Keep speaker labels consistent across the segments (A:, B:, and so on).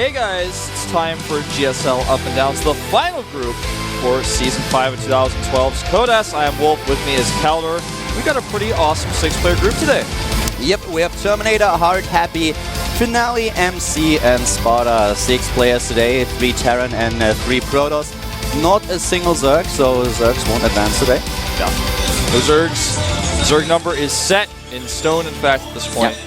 A: Hey guys, it's time for GSL Up and Down. It's the final group for Season 5 of 2012's Codas. I am Wolf, with me is Caldor. We got a pretty awesome 6-player group today.
B: Yep, we have Terminator, Hard, Happy, Finale, MC, and Sparta. 6 players today, 3 Terran and 3 Protoss. Not a single Zerg, so Zergs won't advance today.
A: Yeah. No Zergs. Zerg number is set in stone, in fact, at this point.
B: Yeah.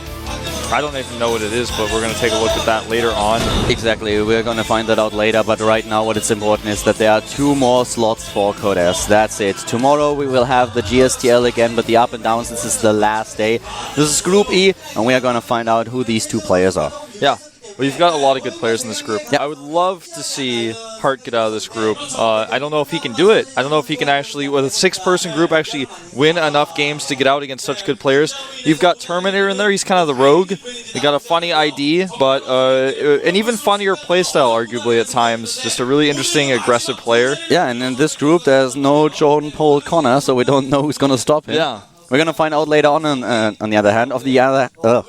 A: I don't even know what it is, but we're going to take a look at that later on.
B: Exactly, we're going to find that out later, but right now what is important is that there are 2 more slots for Codas. That's it. Tomorrow we will have the GSTL again, but the Up and Downs, this is the last day. This is Group E, and we are going to find out who these 2 players are.
A: Yeah. Well, you've got a lot of good players in this group.
B: Yep.
A: I would love to see Hart get out of this group. I don't know if he can do it. I don't know if he can actually, with a 6-person group, actually win enough games to get out against such good players. You've got Terminator in there. He's kind of the rogue. You got a funny ID, but an even funnier playstyle, arguably, at times. Just a really interesting, aggressive player.
B: Yeah, and in this group there's no Jordan Paul Connor, so we don't know who's going to stop him.
A: Yeah.
B: We're going to find out later on the other hand.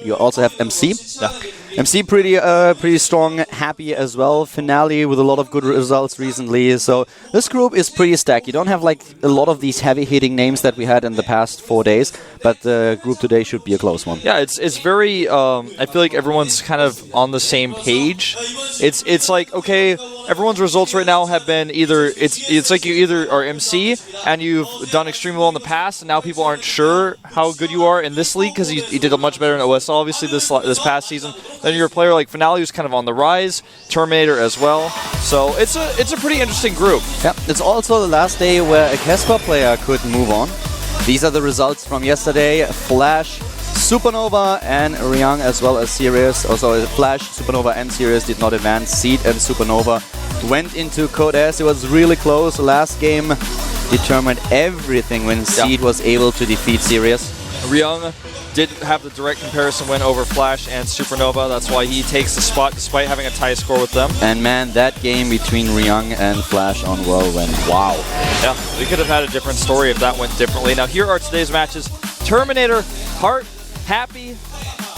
B: You also have MC.
A: Yeah.
B: MC pretty strong, Happy as well. Finale with a lot of good results recently. So this group is pretty stacked. You don't have like a lot of these heavy-hitting names that we had in the past 4 days, but the group today should be a close one.
A: Yeah, it's very. I feel like everyone's kind of on the same page. It's like, okay, everyone's results right now have been either it's like you either are MC and you've done extremely well in the past, and now people aren't sure how good you are in this league because you did much better in OSL obviously this past season. Then you're a player like Finale who's kind of on the rise, Terminator as well. So it's a pretty interesting group.
B: Yeah, it's also the last day where a Casper player could move on. These are the results from yesterday. Flash, Supernova, and Ryang, as well as Sirius. Also, Flash, Supernova, and Sirius did not advance. Seed and Supernova went into Codas. It was really close. Last game determined everything when Seed was able to defeat Sirius.
A: Ryang did have the direct comparison win over Flash and Supernova. That's why he takes the spot despite having a tie score with them.
B: And man, that game between Ryang and Flash on Whirlwind, wow.
A: Yeah, we could have had a different story if that went differently. Now here are today's matches. Terminator, Hart, Happy,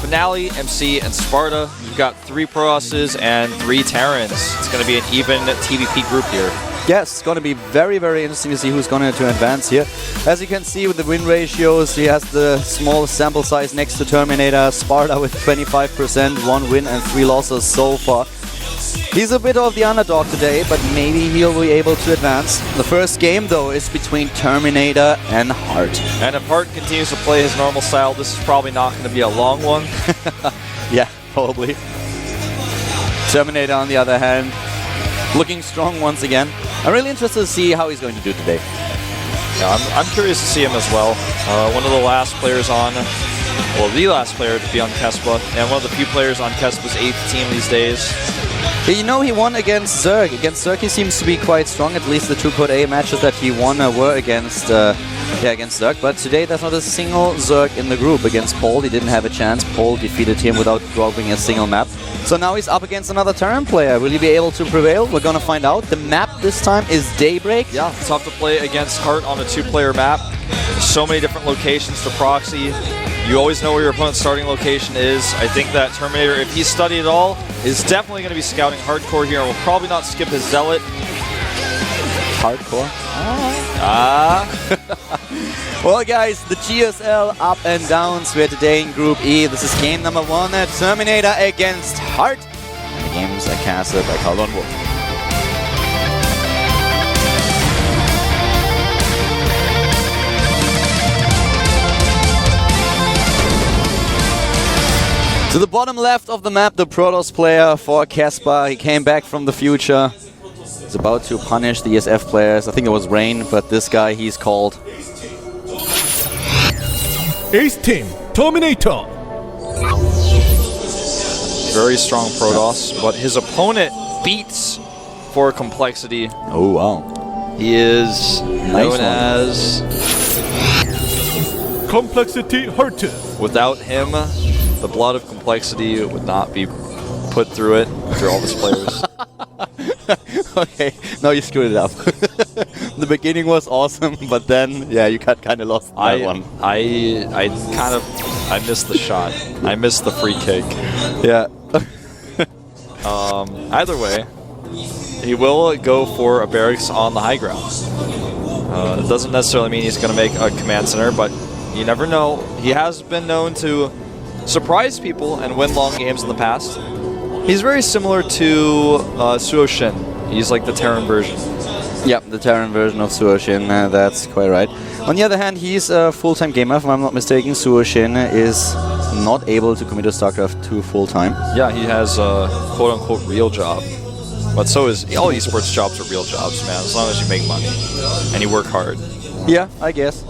A: Finale, MC, and Sparta. You've got 3 Prosses and 3 Terrans. It's going to be an even TVP group here.
B: Yes, it's going to be very, very interesting to see who's going to advance here. As you can see with the win ratios, he has the small sample size next to Terminator. Sparta with 25%, 1 win and 3 losses so far. He's a bit of the underdog today, but maybe he'll be able to advance. The first game, though, is between Terminator and Hart.
A: And if Hart continues to play his normal style, this is probably not going to be a long one.
B: Yeah, probably. Terminator, on the other hand, looking strong once again. I'm really interested to see how he's going to do today.
A: Yeah, I'm curious to see him as well. One of the last players on, well, the last player to be on Kespa, and one of the few players on Kespa's 8th team these days.
B: You know, he won against Zerg. Against Zerg, he seems to be quite strong. At least the 2 Code A matches that he won were against Zerg. But today, there's not a single Zerg in the group. Against Paul, he didn't have a chance. Paul defeated him without dropping a single map. So now he's up against another Terran player. Will he be able to prevail? We're going to find out. The map this time is Daybreak.
A: Yeah, it's tough to play against Hart on a 2-player map. There's so many different locations to proxy. You always know where your opponent's starting location is. I think that Terminator, if he's studied at all, is definitely going to be scouting hardcore here and will probably not skip his Zealot.
B: Hardcore? Well, guys, the GSL Up and Downs. We're today in Group E. This is game number 1. Terminator against Hart. And the games are casted by Carl Wolf. To the bottom left of the map, the Protoss player for Casper. He came back from the future. He's about to punish the ESF players. I think it was Rain, but this guy, he's called
C: Ace Team, Terminator.
A: Very strong Protoss, but his opponent beats for complexity.
B: Oh, wow.
A: He is known as
C: Complexity Hunter.
A: Without him, the blood of complexity would not be put through it through all his players.
B: Okay, now you screwed it up. The beginning was awesome, but then, yeah, you kind of lost that one.
A: I missed the shot. I missed the free kick.
B: Yeah.
A: Either way, he will go for a barracks on the high ground. It doesn't necessarily mean he's going to make a command center, but you never know. He has been known to surprise people and win long games in the past. He's very similar to Suoshin. He's like the Terran version.
B: Yep, the Terran version of Suoshin, that's quite right. On the other hand, he's a full-time gamer, if I'm not mistaken. Suoshin is not able to commit to StarCraft 2 full-time.
A: Yeah, he has a quote-unquote real job. But so is all esports jobs are real jobs, man, as long as you make money and you work hard.
B: Yeah, I guess.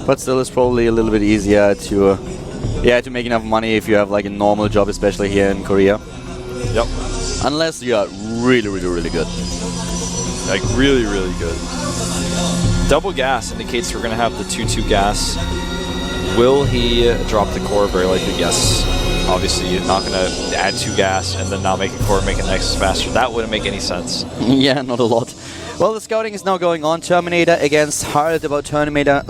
B: But still, it's probably a little bit easier to make enough money if you have like a normal job, especially here in Korea.
A: Yep.
B: Unless you are really, really, really good.
A: Like really, really good. Double gas indicates we're going to have the 2-2 gas. Will he drop the core? Very likely, yes. Obviously, you're not going to add 2 gas and then not make a core, make a Nexus faster. That wouldn't make any sense.
B: Yeah, not a lot. Well, the scouting is now going on. Terminator against Hard. About Terminator,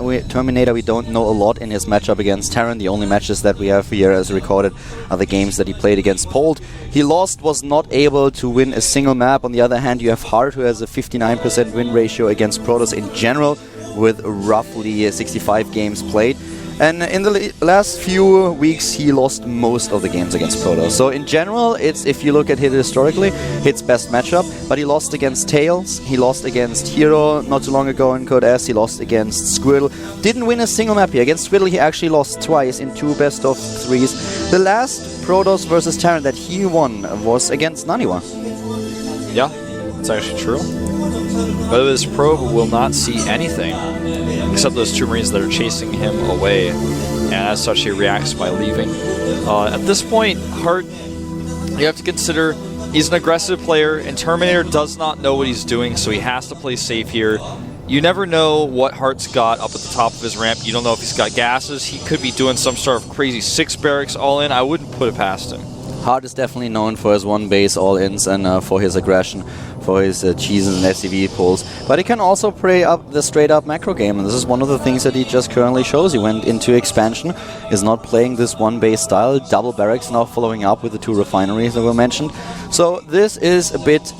B: we don't know a lot in his matchup against Terran. The only matches that we have here as recorded are the games that he played against Pold. He lost, was not able to win a single map. On the other hand, you have Hard, who has a 59% win ratio against Protoss in general, with roughly 65 games played. And in the last few weeks, he lost most of the games against Protoss. So in general, it's, if you look at it historically, its best matchup. But he lost against Tails, he lost against Hero not too long ago in Code S, he lost against Squirtle. Didn't win a single map here. Against Squirtle, he actually lost twice in 2 best-of-3s. The last Protoss versus Terran that he won was against Naniwa.
A: Yeah, it's actually true. But this probe will not see anything except those 2 Marines that are chasing him away, and as such he reacts by leaving. At this point, Hart, you have to consider he's an aggressive player, and Terminator does not know what he's doing, so he has to play safe here. You never know what Hart's got up at the top of his ramp. You don't know if he's got gases. He could be doing some sort of crazy 6 barracks all-in. I wouldn't put it past him.
B: Hart is definitely known for his 1-base all-ins and for his aggression, for his cheeses and SCV pulls. But he can also play up the straight-up macro game, and this is one of the things that he just currently shows. He went into expansion, is not playing this 1-base style, double barracks now following up with the 2 refineries that were mentioned. So this is a bit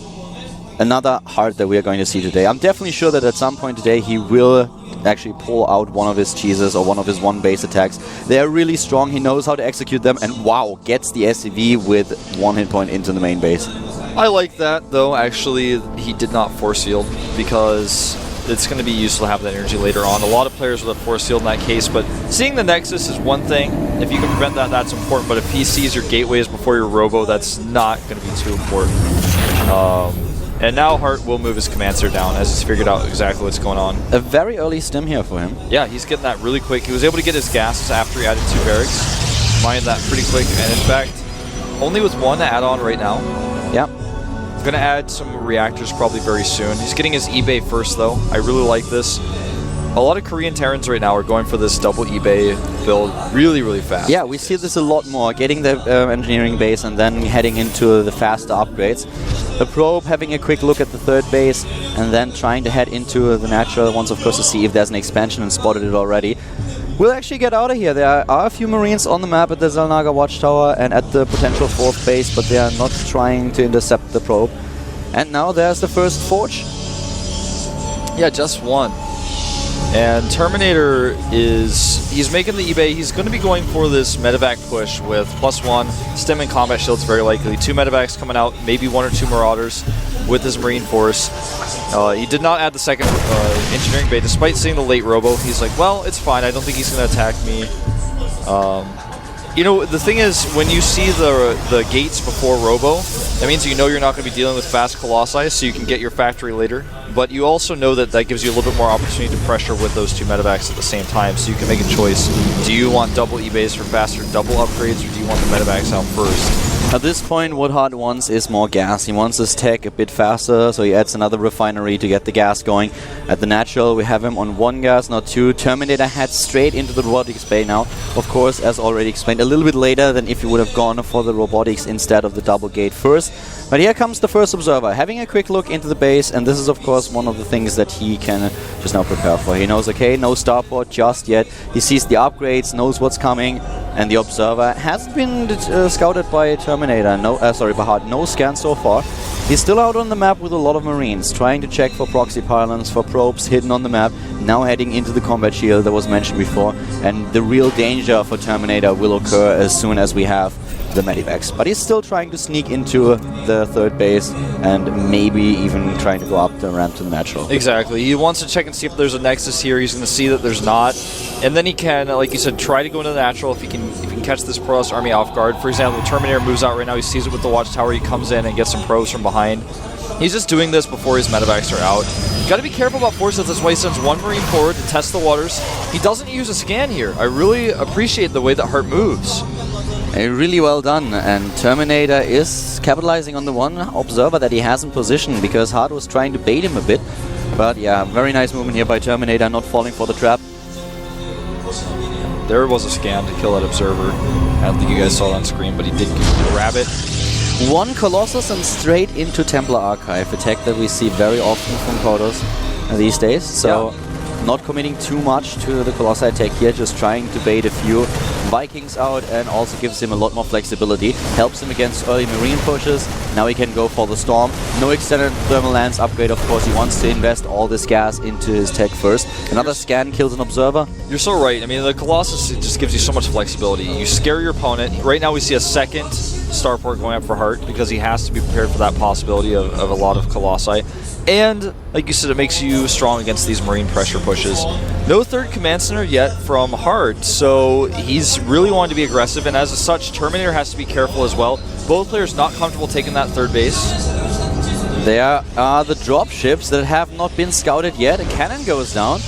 B: another Hart that we are going to see today. I'm definitely sure that at some point today he will actually pull out one of his cheeses or one of his 1-base attacks. They are really strong, he knows how to execute them, and wow, gets the SCV with 1 hit point into the main base.
A: I like that, though. Actually, he did not force field, because it's going to be useful to have that energy later on. A lot of players would have force field in that case, but seeing the Nexus is one thing. If you can prevent that, that's important, but if he sees your gateways before your robo, that's not going to be too important. And now Hart will move his command center down as he's figured out exactly what's going on.
B: A very early stim here for him.
A: Yeah, he's getting that really quick. He was able to get his gases after he added 2 barracks. Mined that pretty quick, and in fact, only with 1 add-on right now.
B: Yeah.
A: He's going to add some reactors probably very soon. He's getting his eBay first, though. I really like this. A lot of Korean Terrans right now are going for this double eBay build really, really fast.
B: Yeah, we see this a lot more. Getting the engineering base and then heading into the faster upgrades. The probe having a quick look at the 3rd base and then trying to head into the natural ones, of course, to see if there's an expansion, and spotted it already. We'll actually get out of here. There are a few Marines on the map at the Zalnaga Watchtower and at the potential 4th base, but they are not trying to intercept the probe. And now there's the first forge.
A: Yeah, just 1. And Terminator he's making the eBay. He's going to be going for this medevac push with +1, stim and combat shields very likely. 2 medevacs coming out, maybe 1 or 2 Marauders with his Marine Force. He did not add the 2nd engineering bay, despite seeing the late robo. He's like, well, it's fine. I don't think he's going to attack me. You know, the thing is, when you see the gates before robo, that means you know you're not going to be dealing with fast Colossi, so you can get your factory later. But you also know that that gives you a little bit more opportunity to pressure with those 2 medevacs at the same time, so you can make a choice. Do you want double eBays for faster double upgrades, or do you want the medevacs out first?
B: At this point, what Hart wants is more gas. He wants his tech a bit faster, so he adds another refinery to get the gas going. At the natural, we have him on 1 gas, not 2. Terminator heads straight into the robotics bay now. Of course, as already explained, a little bit later than if you would have gone for the robotics instead of the double gate first. But here comes the first observer, having a quick look into the base, and this is of course one of the things that he can just now prepare for. He knows, okay, no starport just yet. He sees the upgrades, knows what's coming, and the observer hasn't been scouted by Terminator. No, by Hard. No scan so far. He's still out on the map with a lot of Marines, trying to check for proxy pylons, for probes hidden on the map, now heading into the combat shield that was mentioned before, and the real danger for Terminator will occur as soon as we have the medivacs. But he's still trying to sneak into the third base and maybe even trying to go up the ramp to the natural.
A: Exactly. He wants to check and see if there's a nexus here. He's going to see that there's not. And then he can, like you said, try to go into the natural if he can catch this Protoss army off guard. For example, the Terminator moves out right now. He sees it with the watchtower. He comes in and gets some probes from behind. He's just doing this before his medevacs are out. Got to be careful about forces. That's why he sends one Marine forward to test the waters. He doesn't use a scan here. I really appreciate the way that Hart moves.
B: Really well done, and Terminator is capitalizing on the one observer that he has in position, because Hart was trying to bait him a bit. But yeah, very nice movement here by Terminator, not falling for the trap.
A: There was a scan to kill that observer. I don't think you guys saw it on screen, but he did grab it.
B: One Colossus and straight into Templar Archive, a tech that we see very often from Protoss these days. So not committing too much to the Colossi attack here, just trying to bait a few Vikings out, and also gives him a lot more flexibility. Helps him against early Marine pushes. Now he can go for the Storm. No extended thermal lance upgrade, of course. He wants to invest all this gas into his tech first. Another scan kills an observer.
A: You're so right. I mean, the Colossus, it just gives you so much flexibility. You scare your opponent. Right now we see a second starport going up for Hart, because he has to be prepared for that possibility of a lot of Colossi. And, like you said, it makes you strong against these Marine pressure pushes. No third command center yet from Hart, so he's really wanting to be aggressive, and as such, Terminator has to be careful as well. Both players not comfortable taking that third base.
B: There are the drop ships that have not been scouted yet. A cannon goes down.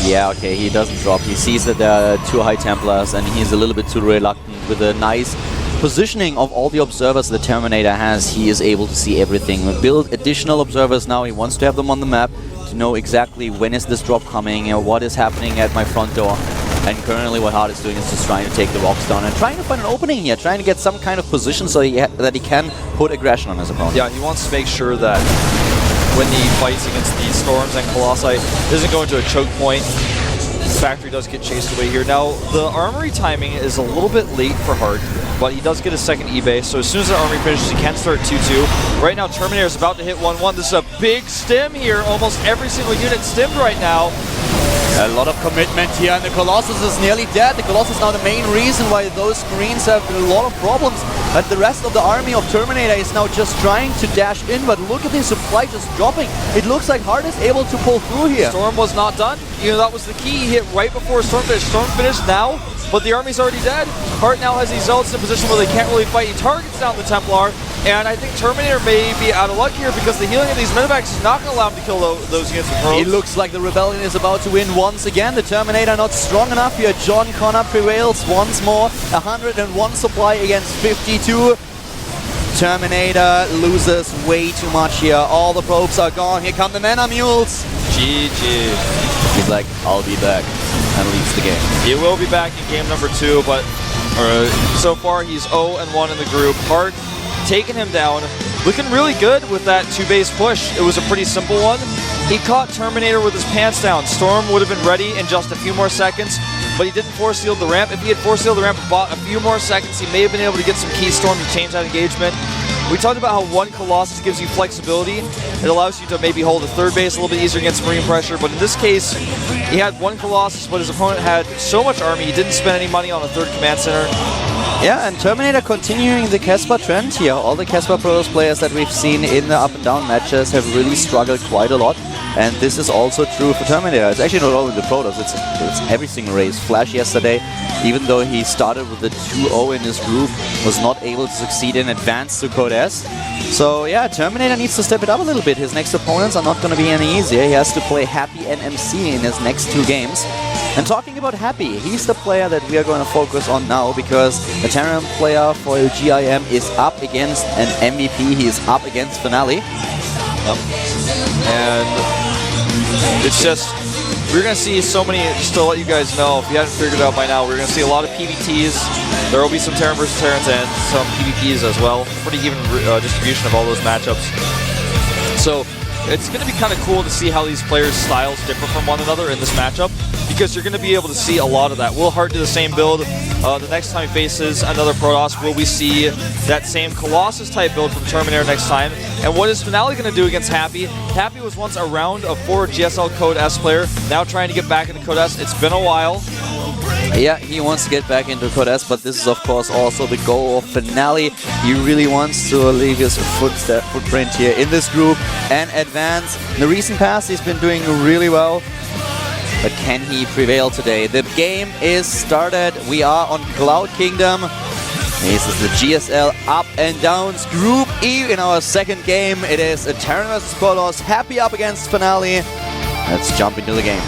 B: Yeah, okay, he doesn't drop. He sees that there are two High Templars, and he's a little bit too reluctant. With a nice positioning of all the observers the Terminator has, he is able to see everything. Build additional observers now. He wants to have them on the map to know exactly when is this drop coming, what is happening at my front door. And currently what Hart is doing is just trying to take the rocks down and trying to find an opening here, trying to get some kind of position so that he can put aggression on his opponent.
A: Yeah, he wants to make sure that when he fights against these Storms and Colossi, doesn't go into a choke point. Factory does get chased away here. Now, the armory timing is a little bit late for Hart, but he does get a second E-base, so as soon as the armory finishes, he can start 2-2. Right now, Terminator is about to hit 1-1. This is a big stim here. Almost every single unit stimmed right now.
B: A lot of commitment here, and the Colossus is nearly dead. The Colossus is now the main reason why those Marines have a lot of problems. But the rest of the army of Terminator is now just trying to dash in, but look at the supply just dropping. It looks like Hart is able to pull through here.
A: Storm was not done. You know, that was the key. He hit right before Storm finished. Storm finished now, but the army's already dead. Hart now has these Zealots in a position where they can't really fight. He targets down the Templar, and I think Terminator may be out of luck here, because the healing of these medevacs is not going to allow him to kill those units with probes.
B: It looks like the Rebellion is about to win once again. The Terminator not strong enough here. John Connor prevails once more. 101 supply against 52. Terminator loses way too much here. All the probes are gone. Here come the Mana Mules.
A: GG.
B: He's like, I'll be back, and leaves the game.
A: He will be back in game number 2, but so far he's 0-1 in the group. Hart taking him down. Looking really good with that 2-base push. It was a pretty simple one. He caught Terminator with his pants down. Storm would have been ready in just a few more seconds, but he didn't force seal the ramp. If he had force sealed the ramp and bought a few more seconds, he may have been able to get some key Storm to change that engagement. We talked about how one Colossus gives you flexibility. It allows you to maybe hold a third base a little bit easier against Marine pressure, but in this case, he had one Colossus, but his opponent had so much army, he didn't spend any money on a third command center.
B: Yeah, and Terminator continuing the Casper trend here. All the Casper Protoss players that we've seen in the Up&Down matches have really struggled quite a lot. And this is also true for Terminator. It's actually not only the Protoss, it's every single race. Flash yesterday, even though he started with a 2-0 in his group, was not able to succeed in advance to Code S. So yeah, Terminator needs to step it up a little bit. His next opponents are not going to be any easier. He has to play Happy and MC in his next 2 games. And talking about Happy, he's the player that we are going to focus on now, because the Terran player for GIM is up against an MVP. He is up against Finale.
A: And it's just we're going to see so many, just to let you guys know, if you haven't figured it out by now, we're going to see a lot of PvTs. There will be some Terran versus Terrans and some PvPs as well. Pretty even distribution of all those matchups. So it's going to be kind of cool to see how these players' styles differ from one another in this matchup, because you're going to be able to see a lot of that. Will Hart do the same build? The next time he faces another Protoss, will we see that same Colossus type build from Terminator next time? And what is Finale going to do against Happy? Happy was once a round of 4 GSL Code S player, now trying to get back into Code S. It's been a while.
B: Yeah, he wants to get back into Code S, but this is of course also the goal of Finale. He really wants to leave his footprint here in this group and advance. In the recent past, he's been doing really well. But can he prevail today? The game is started. We are on Cloud Kingdom. This is the GSL Up&Downs Group E in our second game. It is a Terran vs Protoss. Happy up against Finale. Let's jump into the game.